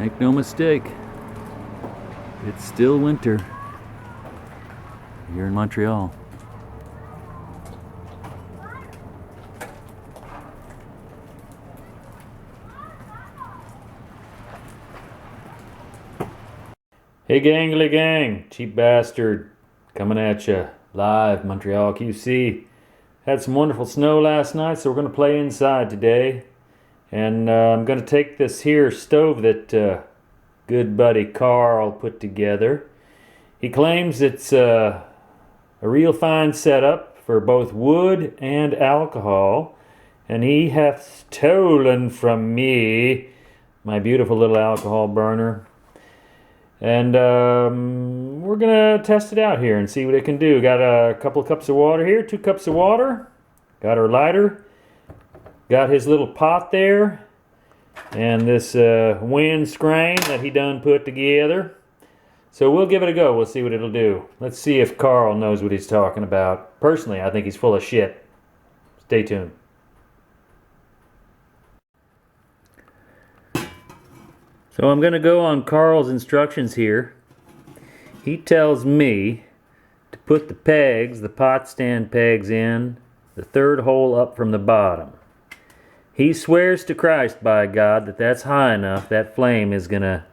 Make no mistake, it's still winter here in Montreal. Hey gangly gang, cheap bastard, coming at you live, Montreal QC. Had some wonderful snow last night, so we're going to play inside today. And I'm going to take this here stove that good buddy Karl put together. He claims it's a real fine setup for both wood and alcohol. And he hath stolen from me my beautiful little alcohol burner. And we're going to test it out here and see what it can do. Got a couple of cups of water here, 2 cups of water. Got our lighter. Got his little pot there. And this wind screen that he done put together. So we'll give it a go. We'll see what it'll do. Let's see if Karl knows what he's talking about. Personally, I think he's full of shit. Stay tuned. So I'm going to go on Karl's instructions here. He tells me to put the pegs, the pot stand pegs in the 3rd hole up from the bottom. He swears to Christ, by God, that that's high enough, that flame is going to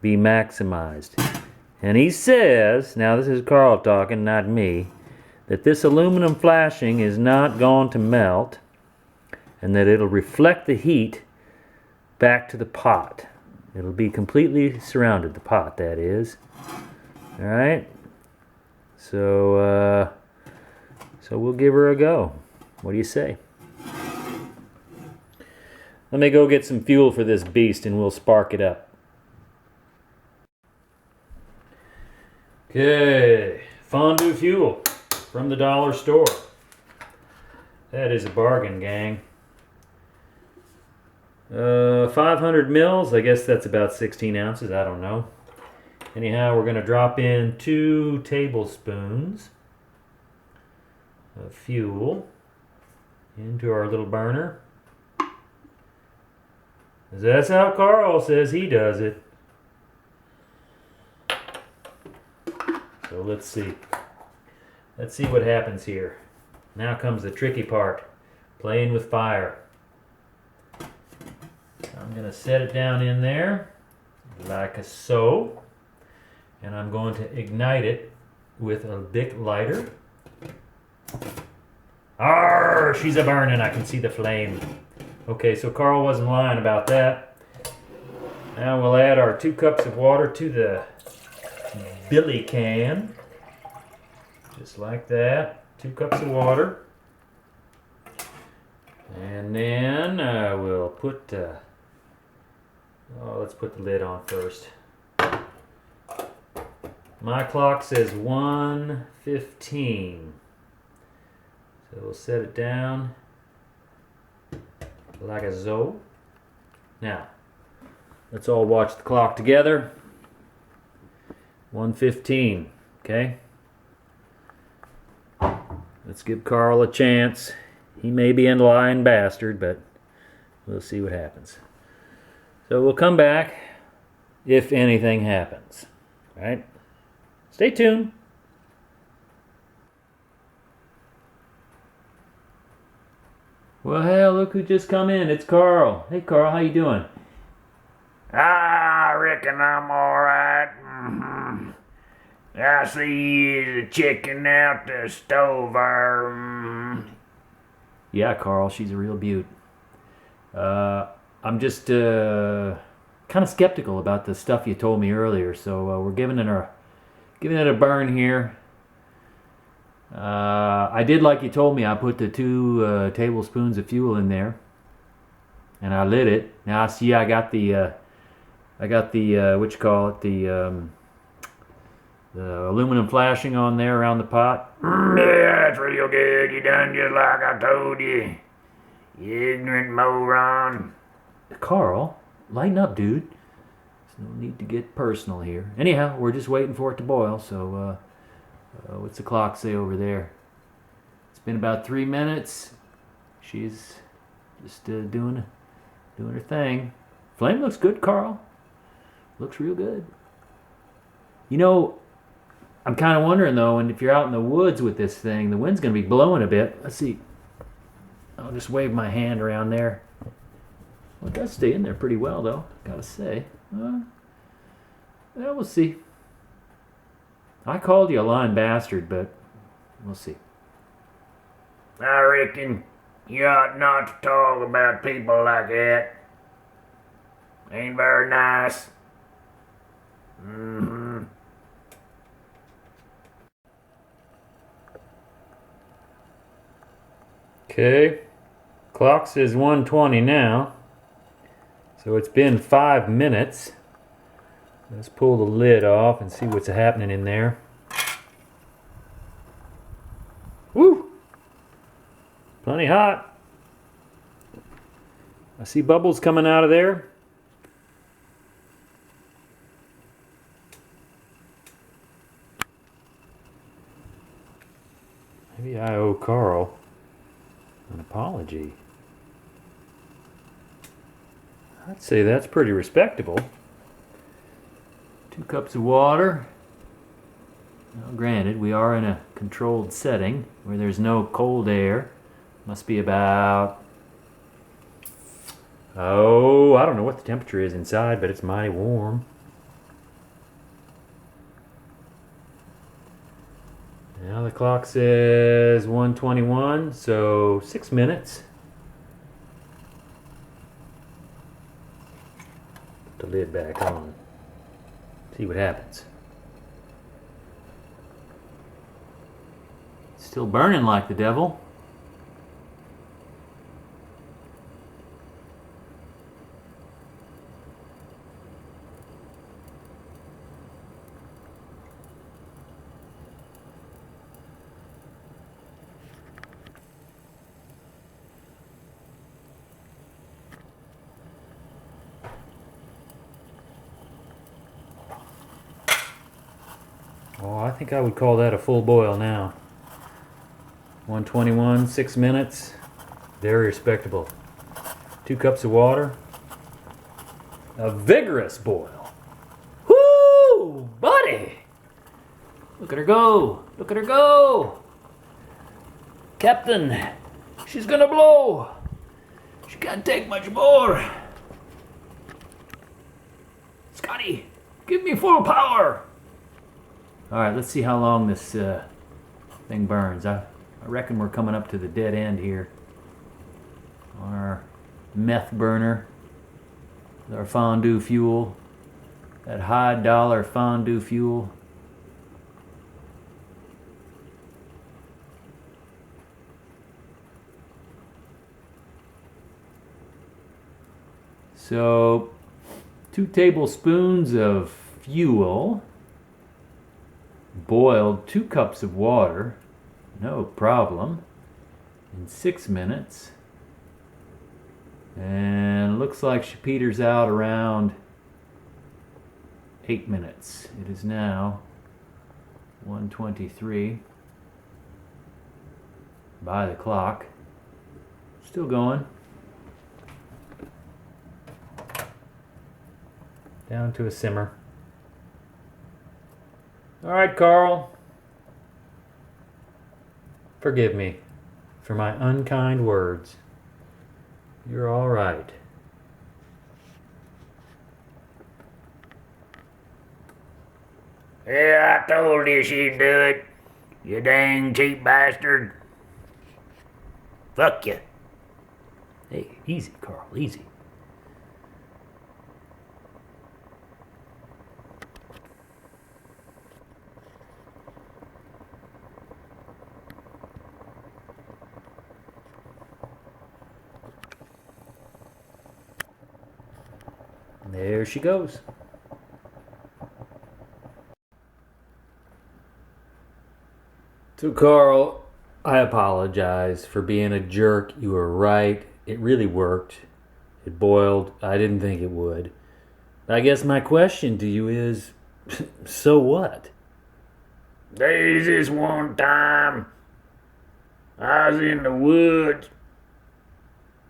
be maximized. And he says, now this is Karl talking, not me, that this aluminum flashing is not going to melt and that it'll reflect the heat back to the pot. It'll be completely surrounded, the pot that is. Alright? So we'll give her a go. What do you say? Let me go get some fuel for this beast and we'll spark it up. Okay, fondue fuel from the dollar store. That is a bargain, gang. 500 mils, I guess that's about 16 ounces, I don't know. Anyhow, we're going to drop in 2 tablespoons of fuel into our little burner. That's how Karl says he does it. So let's see. Let's see what happens here. Now comes the tricky part, playing with fire. I'm going to set it down in there like so, and I'm going to ignite it with a big lighter. Arr, she's a burning, I can see the flame. Okay, so Karl wasn't lying about that. Now we'll add our 2 cups of water to the billy can. Just like that, 2 cups of water. And then we'll put let's put the lid on first. My clock says 1:15. So we'll set it down like a zo. Now, let's all watch the clock together. 1:15, okay? Let's give Karl a chance. He may be a lying bastard, but we'll see what happens. So we'll come back if anything happens. All right? Stay tuned. Well, hell, look who just come in. It's Karl. Hey, Karl, how you doing? I reckon I'm alright. I see you checking out the stove there. Yeah, Karl, she's a real beaut. I'm just kind of skeptical about the stuff you told me earlier, so we're giving it a burn here. I did like you told me. I put the 2 tablespoons of fuel in there, and I lit it. Now see, I got the what you call it, the aluminum flashing on there around the pot. Yeah, that's real good. You done just like I told you. You ignorant moron. Karl, lighten up, dude. There's no need to get personal here. Anyhow, we're just waiting for it to boil, so what's the clock say over there? It's been about 3 minutes. She's just doing her thing. Flame looks good, Karl. Looks real good. You know, I'm kind of wondering though, and if you're out in the woods with this thing, the wind's going to be blowing a bit. Let's see. I'll just wave my hand around there. Well, it does stay in there pretty well though, gotta say. Well, we'll see. I called you a lying bastard, but we'll see. I reckon you ought not to talk about people like that. Ain't very nice. Mm-hmm. Okay. Clock says 1:20 now. So it's been 5 minutes. Let's pull the lid off and see what's happening in there. Woo! Plenty hot. I see bubbles coming out of there. Maybe I owe Karl an apology. I'd say that's pretty respectable. 2 cups of water. Now, granted, we are in a controlled setting where there's no cold air. Must be about, I don't know what the temperature is inside, but it's mighty warm. Now the clock says 1:21, so 6 minutes. Put the lid back on. See what happens. Still burning like the devil. Oh, I think I would call that a full boil now. 1:21, 6 minutes. Very respectable. 2 cups of water. A vigorous boil. Whoo, buddy! Look at her go! Look at her go! Captain, she's gonna blow! She can't take much more. Scotty, give me full power! Alright, let's see how long this thing burns. I reckon we're coming up to the dead end here on our meth burner with our fondue fuel, that high dollar fondue fuel. So 2 tablespoons of fuel, boiled 2 cups of water, no problem, in 6 minutes. And looks like she peters out around 8 minutes. It is now 1:23 by the clock. Still going. Down to a simmer. All right, Karl. Forgive me for my unkind words. You're all right. Yeah, I told you she'd do it. You dang cheap bastard. Fuck you. Hey, easy, Karl, easy. There she goes. So, Karl, I apologize for being a jerk. You were right. It really worked. It boiled. I didn't think it would. I guess my question to you is, so what? There's this one time I was in the woods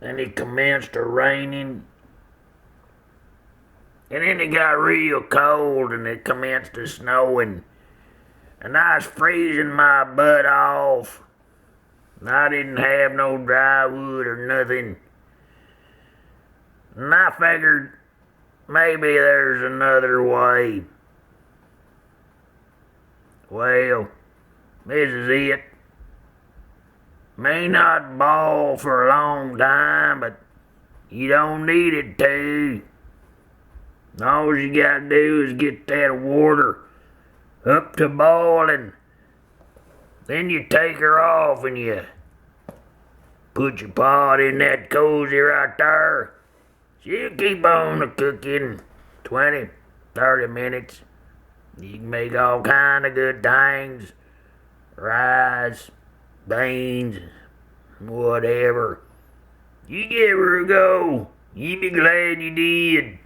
and it commenced a raining. And then it got real cold and it commenced to snowing. And I was freezing my butt off. And I didn't have no dry wood or nothing. And I figured maybe there's another way. Well, this is it. May not bawl for a long time, but you don't need it to. All you gotta do is get that water up to boiling. Then you take her off and you put your pot in that cozy right there. She'll keep on cooking 20, 30 minutes. You can make all kind of good things. Rice, beans, whatever. You give her a go. You be glad you did.